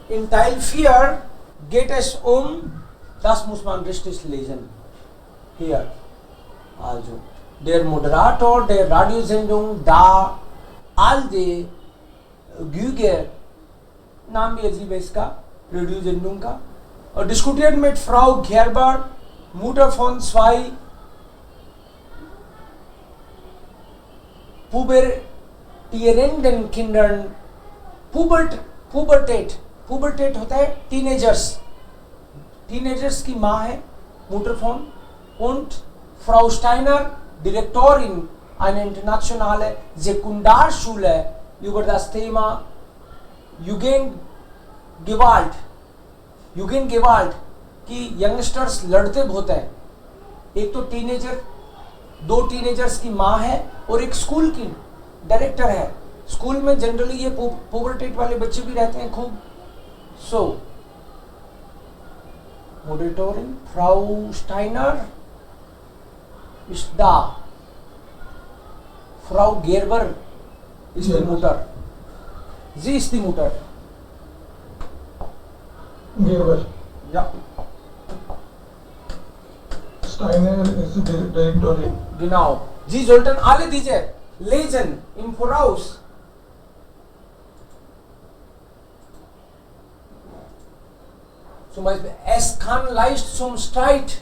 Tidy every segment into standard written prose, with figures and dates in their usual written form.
In Teil 4 geht es das muss man richtig lesen. Hier. Also, der Moderator der Radiosendung, da all die Güge, नाम भी अजीब है इसका, रेडियो सेंडung का, और diskutiert mit Frau Gerber, Mutter von 2 pubertierenden Kindern, Pubertät होता है Teenagers की माँ है, Mutter von, und Frau Steiner, Direktorin einer internationalen Sekundarschule über das Thema Jugendgewalt कि यंगस्टर्स लड़ते बहुत हैं. एक तो दो टीनेजर्स की माँ है और एक स्कूल की डायरेक्टर है. स्कूल में जनरली ये पुबर्टेट वाले बच्चे भी रहते हैं खूब. सो Moderatorin Frau Steiner ist da. Frau Gerber ist die Mutter. Sie ist die Mutter. Gerber. Ja. Steiner ist die Direktorin. Genau. Sie sollten alle diese lesen im Voraus. Zum Beispiel, es kann leicht zum Streit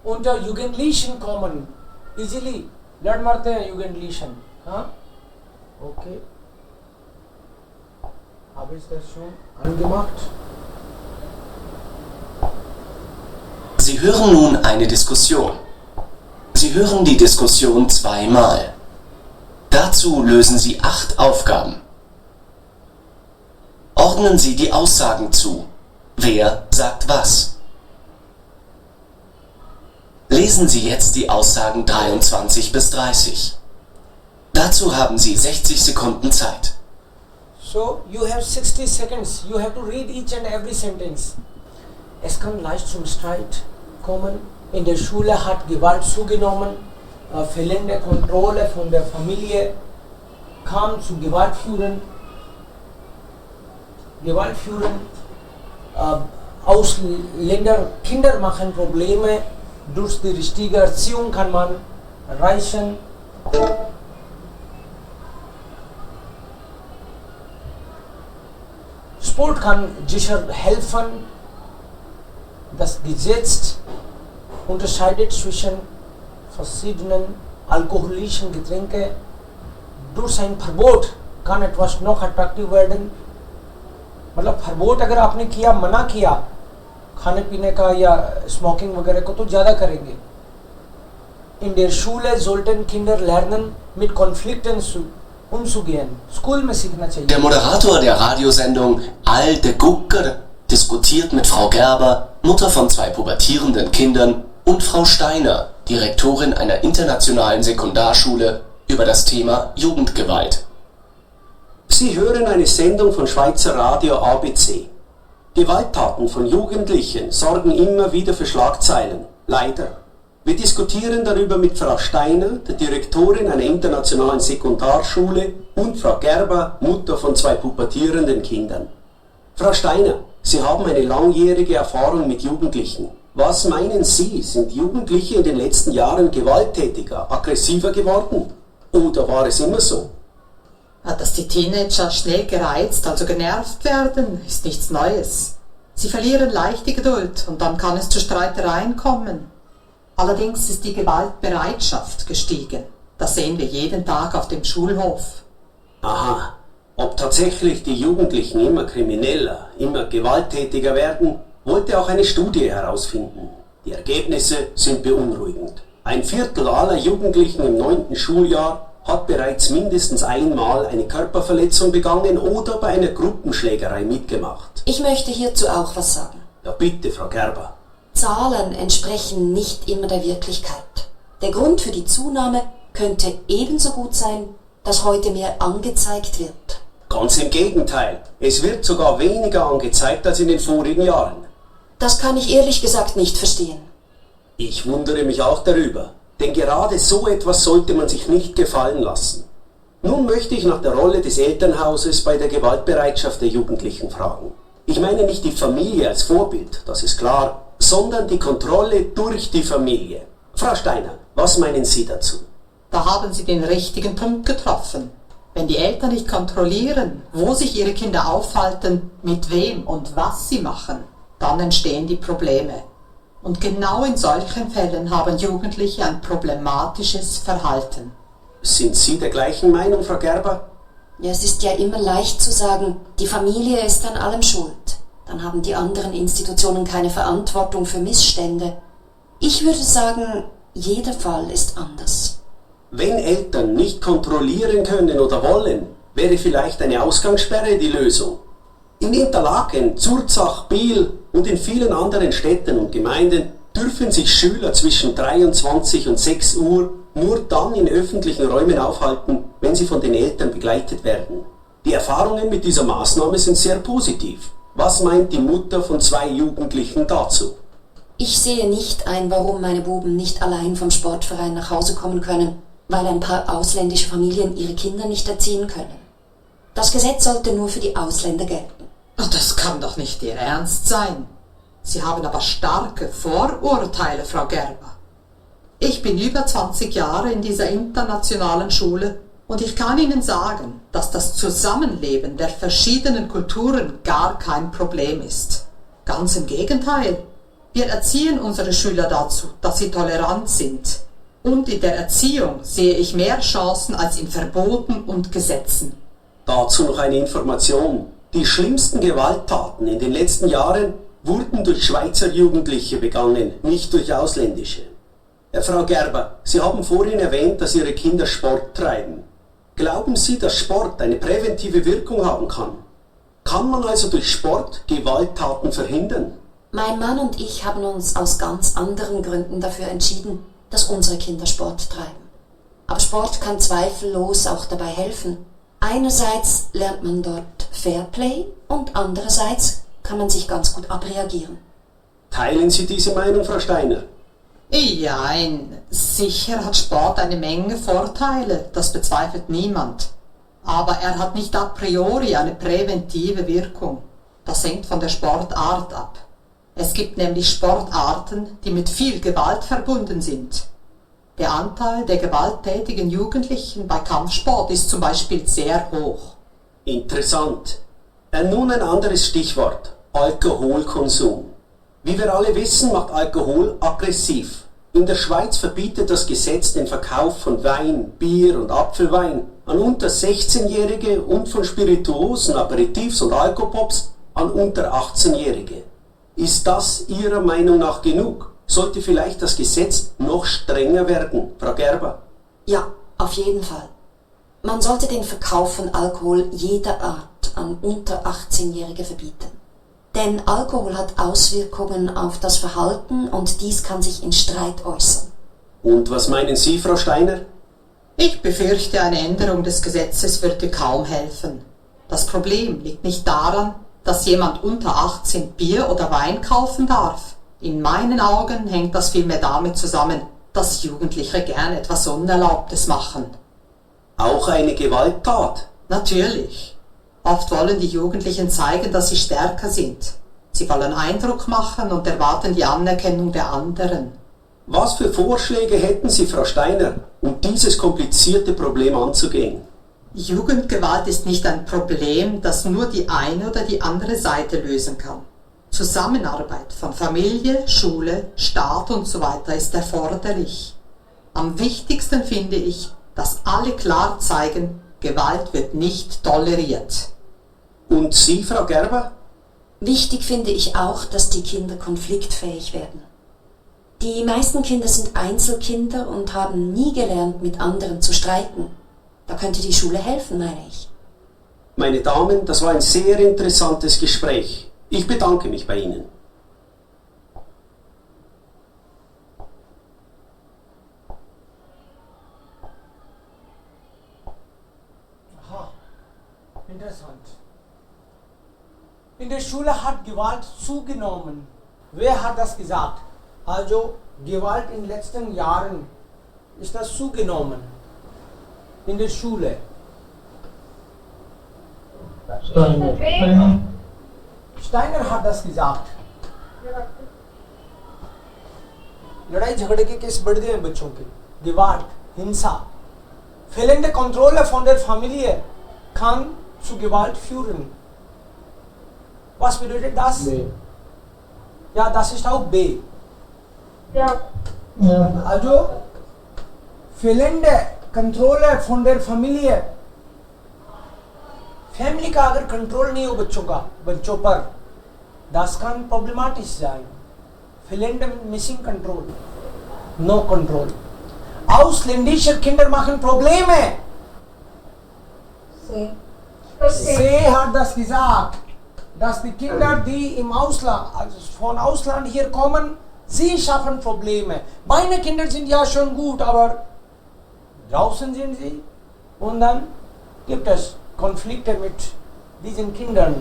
unter Jugendlichen kommen. Easily. लड़ मरते हैं Jugendlichen. हाँ? Okay. Habe ich das schon angemacht? Sie hören nun eine Diskussion. Sie hören die Diskussion zweimal. Dazu lösen Sie 8 Aufgaben. Ordnen Sie die Aussagen zu. Wer sagt was? Lesen Sie jetzt die Aussagen 23 bis 30. Dazu haben Sie 60 Sekunden Zeit. So, you have 60 seconds. You have to read each and every sentence. Es kann leicht zum Streit kommen. In der Schule hat Gewalt zugenommen. Fehlende Kontrolle von der Familie kam zu Gewaltführen. Ausländer, Kinder machen Probleme. Durch die richtige Erziehung kann man erreichen. Sport kann sicher helfen. Das Gesetz unterscheidet zwischen verschiedenen alkoholischen Getränken. Durch ein Verbot kann etwas noch attraktiv werden. मतलब फरबोट अगर आपने किया, मना किया खाने पीने का या स्मोकिंग वगैरह को, तो ज़्यादा करेंगे. In der Schule sollten Kinder lernen, mit Konflikten umzugehen. School में सीखना चाहिए. Der Moderator der Radiosendung Alte Gucker diskutiert mit Frau Gerber, Mutter von 2 pubertierenden Kindern, und Frau Steiner, Direktorin einer internationalen Sekundarschule, über das Thema Jugendgewalt. Sie hören eine Sendung von Schweizer Radio ABC. Gewalttaten von Jugendlichen sorgen immer wieder für Schlagzeilen, leider. Wir diskutieren darüber mit Frau Steiner, der Direktorin einer internationalen Sekundarschule, und Frau Gerber, Mutter von 2 pubertierenden Kindern. Frau Steiner, Sie haben eine langjährige Erfahrung mit Jugendlichen. Was meinen Sie, sind Jugendliche in den letzten Jahren gewalttätiger, aggressiver geworden? Oder war es immer so? Dass die Teenager schnell gereizt, also genervt werden, ist nichts Neues. Sie verlieren leicht die Geduld und dann kann es zu Streitereien kommen. Allerdings ist die Gewaltbereitschaft gestiegen. Das sehen wir jeden Tag auf dem Schulhof. Aha, ob tatsächlich die Jugendlichen immer krimineller, immer gewalttätiger werden, wollte auch eine Studie herausfinden. Die Ergebnisse sind beunruhigend. 1/4 aller Jugendlichen im 9. Schuljahr hat bereits mindestens einmal eine Körperverletzung begangen oder bei einer Gruppenschlägerei mitgemacht. Ich möchte hierzu auch was sagen. Ja bitte, Frau Gerber. Zahlen entsprechen nicht immer der Wirklichkeit. Der Grund für die Zunahme könnte ebenso gut sein, dass heute mehr angezeigt wird. Ganz im Gegenteil. Es wird sogar weniger angezeigt als in den vorigen Jahren. Das kann ich ehrlich gesagt nicht verstehen. Ich wundere mich auch darüber. Denn gerade so etwas sollte man sich nicht gefallen lassen. Nun möchte ich nach der Rolle des Elternhauses bei der Gewaltbereitschaft der Jugendlichen fragen. Ich meine nicht die Familie als Vorbild, das ist klar, sondern die Kontrolle durch die Familie. Frau Steiner, was meinen Sie dazu? Da haben Sie den richtigen Punkt getroffen. Wenn die Eltern nicht kontrollieren, wo sich ihre Kinder aufhalten, mit wem und was sie machen, dann entstehen die Probleme. Und genau in solchen Fällen haben Jugendliche ein problematisches Verhalten. Sind Sie der gleichen Meinung, Frau Gerber? Ja, es ist ja immer leicht zu sagen, die Familie ist an allem schuld. Dann haben die anderen Institutionen keine Verantwortung für Missstände. Ich würde sagen, jeder Fall ist anders. Wenn Eltern nicht kontrollieren können oder wollen, wäre vielleicht eine Ausgangssperre die Lösung. In Interlaken, Zurzach, Biel und in vielen anderen Städten und Gemeinden dürfen sich Schüler zwischen 23 und 6 Uhr nur dann in öffentlichen Räumen aufhalten, wenn sie von den Eltern begleitet werden. Die Erfahrungen mit dieser Maßnahme sind sehr positiv. Was meint die Mutter von 2 Jugendlichen dazu? Ich sehe nicht ein, warum meine Buben nicht allein vom Sportverein nach Hause kommen können, weil ein paar ausländische Familien ihre Kinder nicht erziehen können. Das Gesetz sollte nur für die Ausländer gelten. Das kann doch nicht Ihr Ernst sein. Sie haben aber starke Vorurteile, Frau Gerber. Ich bin über 20 Jahre in dieser internationalen Schule und ich kann Ihnen sagen, dass das Zusammenleben der verschiedenen Kulturen gar kein Problem ist. Ganz im Gegenteil. Wir erziehen unsere Schüler dazu, dass sie tolerant sind. Und in der Erziehung sehe ich mehr Chancen als in Verboten und Gesetzen. Dazu noch eine Information. Die schlimmsten Gewalttaten in den letzten Jahren wurden durch Schweizer Jugendliche begangen, nicht durch ausländische. Frau Gerber, Sie haben vorhin erwähnt, dass Ihre Kinder Sport treiben. Glauben Sie, dass Sport eine präventive Wirkung haben kann? Kann man also durch Sport Gewalttaten verhindern? Mein Mann und ich haben uns aus ganz anderen Gründen dafür entschieden, dass unsere Kinder Sport treiben. Aber Sport kann zweifellos auch dabei helfen. Einerseits lernt man dort Fairplay und andererseits kann man sich ganz gut abreagieren. Teilen Sie diese Meinung, Frau Steiner? Jein, sicher hat Sport eine Menge Vorteile, das bezweifelt niemand. Aber er hat nicht a priori eine präventive Wirkung. Das hängt von der Sportart ab. Es gibt nämlich Sportarten, die mit viel Gewalt verbunden sind. Der Anteil der gewalttätigen Jugendlichen bei Kampfsport ist zum Beispiel sehr hoch. Interessant. Nun ein anderes Stichwort. Alkoholkonsum. Wie wir alle wissen, macht Alkohol aggressiv. In der Schweiz verbietet das Gesetz den Verkauf von Wein, Bier und Apfelwein an unter 16-Jährige und von Spirituosen, Aperitifs und Alkopops an unter 18-Jährige. Ist das Ihrer Meinung nach genug? Sollte vielleicht das Gesetz noch strenger werden, Frau Gerber? Ja, auf jeden Fall. Man sollte den Verkauf von Alkohol jeder Art an unter 18-Jährige verbieten. Denn Alkohol hat Auswirkungen auf das Verhalten und dies kann sich in Streit äußern. Und was meinen Sie, Frau Steiner? Ich befürchte, eine Änderung des Gesetzes würde kaum helfen. Das Problem liegt nicht daran, dass jemand unter 18 Bier oder Wein kaufen darf. In meinen Augen hängt das vielmehr damit zusammen, dass Jugendliche gern etwas Unerlaubtes machen. Auch eine Gewalttat? Natürlich. Oft wollen die Jugendlichen zeigen, dass sie stärker sind. Sie wollen Eindruck machen und erwarten die Anerkennung der anderen. Was für Vorschläge hätten Sie, Frau Steiner, um dieses komplizierte Problem anzugehen? Jugendgewalt ist nicht ein Problem, das nur die eine oder die andere Seite lösen kann. Zusammenarbeit von Familie, Schule, Staat und so weiter ist erforderlich. Am wichtigsten finde ich, dass alle klar zeigen, Gewalt wird nicht toleriert. Und Sie, Frau Gerber? Wichtig finde ich auch, dass die Kinder konfliktfähig werden. Die meisten Kinder sind Einzelkinder und haben nie gelernt, mit anderen zu streiten. Da könnte die Schule helfen, meine ich. Meine Damen, das war ein sehr interessantes Gespräch. Ich bedanke mich bei Ihnen. Aha, interessant. In der Schule hat Gewalt zugenommen. Wer hat das gesagt? Also Gewalt in den letzten Jahren ist das zugenommen. In der Schule. Steiner. Steiner hat das gesagt. लड़ाई झगड़े के केस बढ़ गए हैं बच्चों के. Gewalt, हिंसा. Fehlende Kontrolle von der Familie kann zu Gewalt führen. Was bedeutet das? B. Ja, das ist auch B. Ja. Also fehlende Kontrolle von der Familie. Family का अगर कंट्रोल नहीं हो बच्चों पर, das kann problematisch sein. Fehlende missing control, no control. Ausländische Kinder machen Probleme. Sie hat das gesagt, dass die Kinder, die im Ausland, also von Ausland hier kommen, sie schaffen Probleme. Meine Kinder sind ja schon gut, aber draußen sind sie und dann gibt es Konflikte mit diesen Kindern.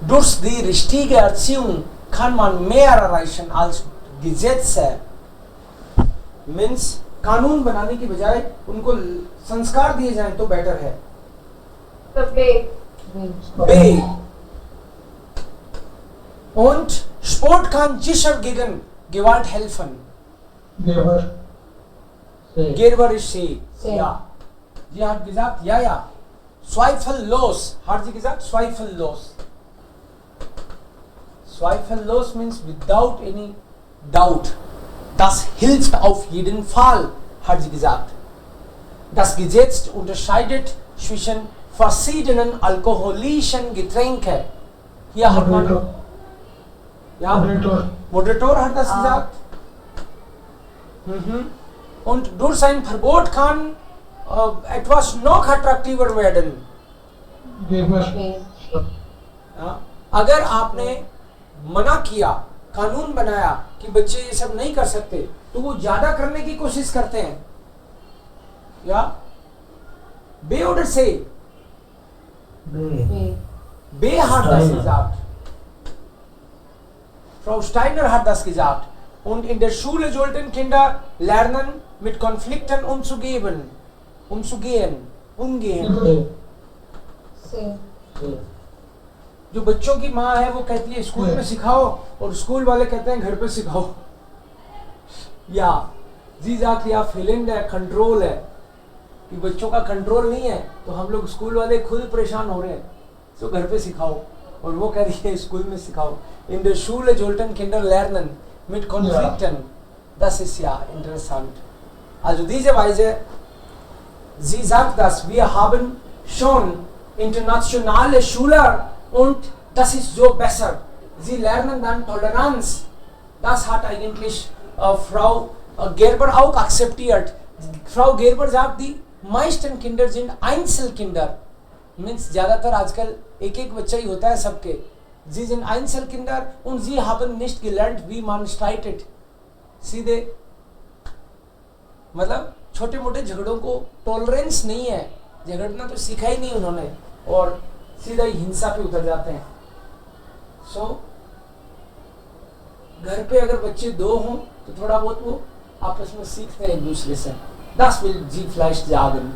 Durch die richtige Erziehung kann man mehr erreichen als Gesetze. Means कानून बनाने की बजाय उनको संस्कार दिए जाएं तो बेटर है. B. Und Sport kann sicher gegen Gewalt helfen. Gerber ist C. Ja. Sie hat gesagt, ja. Zweifellos. Hat sie gesagt, zweifellos. Zweifellos means without any doubt. Das hilft auf jeden Fall, hat sie gesagt. Das Gesetz unterscheidet zwischen verschiedenen alkoholischen Getränke. Hier hat man... Ja, Moderator hat das gesagt. Und durch ein Verbot kann etwas noch attraktiver werden. Ja, अगर आपने मना किया, कानून बनाया कि बच्चे ये सब नहीं कर सकते, तो वो ज्यादा करने की कोशिश करते हैं. या B oder C? B hat das gesagt. Frau Steiner hat das gesagt. Und in der Schule sollten Kinder lernen, mit Konflikten umzugehen. जो बच्चों की माँ है वो कहती है स्कूल में सिखाओ और स्कूल वाले कहते हैं घर पे सिखाओ. या जी sagt ja fehlende कंट्रोल है कि बच्चों का कंट्रोल नहीं है, तो हम लोग स्कूल वाले खुद परेशान हो रहे हैं, तो घर पे सिखाओ. और वो कह रही है स्कूल में सिखाओ. In der Schule sollten Kinder lernen mit Konflikten. Das ist ja interessant. Also diese Weise, sie sagt, dass wir haben schon internationale Schüler und das ist so besser. Sie lernen dann Toleranz. Das hat eigentlich Frau Gerber auch akzeptiert. Frau Gerber sagt, die meisten Kinder sind Einzelkinder. Means ज़्यादातर आजकल एक बच्चा ही होता है सबके. Sie sind Einzelkinder und sie haben nicht gelernt, wie man streitet. सीधे मतलब छोटे मोटे झगड़ों को टॉलरेंस नहीं है, झगड़ना तो सीखा ही नहीं उन्होंने और सीधा ही हिंसा पे उतर जाते हैं. सो घर पे अगर बच्चे दो हों तो थोड़ा बहुत वो आपस में सीखते हैं एक दूसरे से. Das will sie vielleicht sagen.